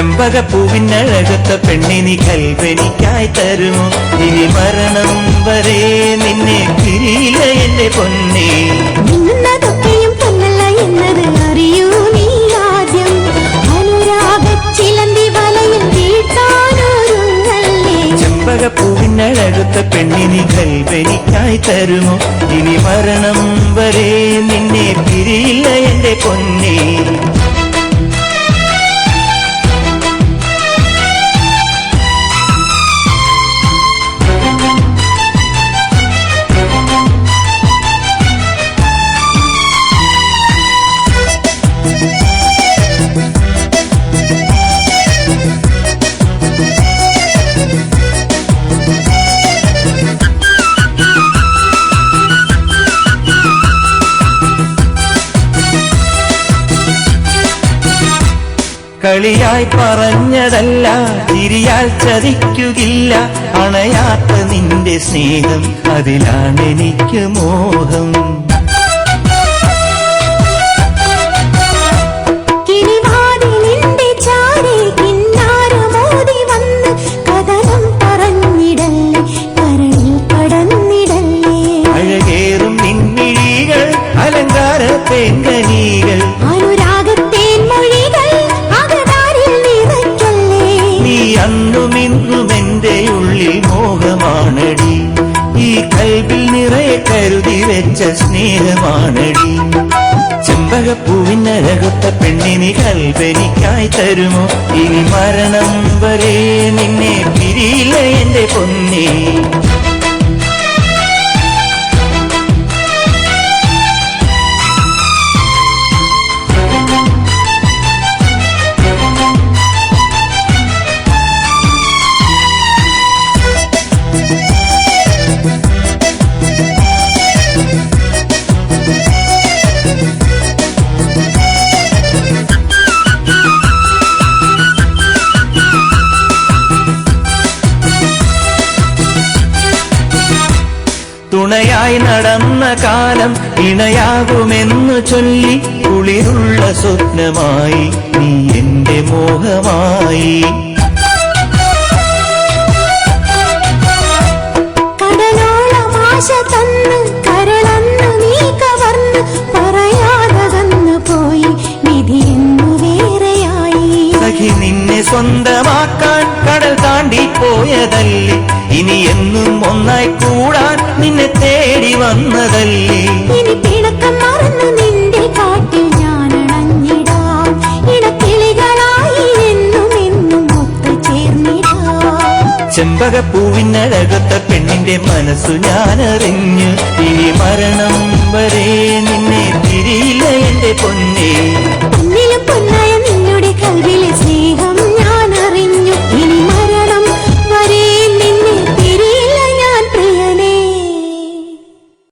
ചെമ്പകപ്പൂവിനഴകത്ത പെണ്ണിനി കൽവനിക്കായി തരുമോ? ഇനി മരണം വരെ നിന്നെ പിരിയില്ല എന്റെ പൊന്നേ. നിന്നതൊക്കെയും പൊന്നല്ല എന്നത് അറിയൂ നീ ആദ്യം. അനുരാഗച്ചിലന്തി വലയിൽ വീട്ടാനൊരുങ്ങല്ലേ. ചെമ്പകപ്പൂവിനഴകത്ത പെണ്ണിനി കൽവനിക്കായി തരുമോ? ഇനി മരണം വരെ നിന്നെ പിരിയില്ല എന്റെ പൊന്നേ. കളിയായി പറഞ്ഞതല്ല, ചിരിയാൽ ചതിക്കുകയില്ല. അണയാത്ത നിന്റെ സ്നേഹം, അതിലാണെനിക്ക് മോഹം. അഴകേറും നിൻമിഴികൾ അലങ്കാര തേങ്കനികൾ, അന്നും ഇന്നും എന്റെ ഉള്ളിൽ മോഹമാണടി. ഈ കൽവിൽ നിറയെ കരുതി വെച്ച സ്നേഹമാണടി. ചെമ്പകപ്പൂവിനഴകത്ത പെണ്ണിനി കൽവനിക്കായി തരുമോ? ഇനി മരണം വരെ നിന്നെ പിരിയില്ല എന്റെ പൊന്നേ. തുണയായി നടന്ന കാലം ഇണയാകുമെന്നു ചൊല്ലി കുളിരുള്ള സ്വപ്നമായി നീ എന്റെ മോഹമായി. കടലോളമാശ തന്ന് കരളന്ന് നീ കവർന്ന് പറയാതകന്നു പോയി വിധിയെന്നു വേറെയായി. സഖി നിന്നെ സ്വന്തമാക്കാൻ കടൽ താണ്ടി പോയതല്ലേ, ഇനി എന്നും ഒന്നായി കൂടാൻ നിന്നെ തേടി വന്നതല്ലേ. ഇനി പിണക്കം മറന്നു നിന്റെ കാട്ടിൽ ഞാൻ അണഞ്ഞിടാം. ഇടക്കിളികളായി എന്നും എന്നും ഒത്തുചേർന്നിടാം. ചെമ്പകപ്പൂവിനഴകത്ത പെണ്ണിന്റെ മനസ്സു ഞാനറിഞ്ഞു. ഇനി മരണം വരെ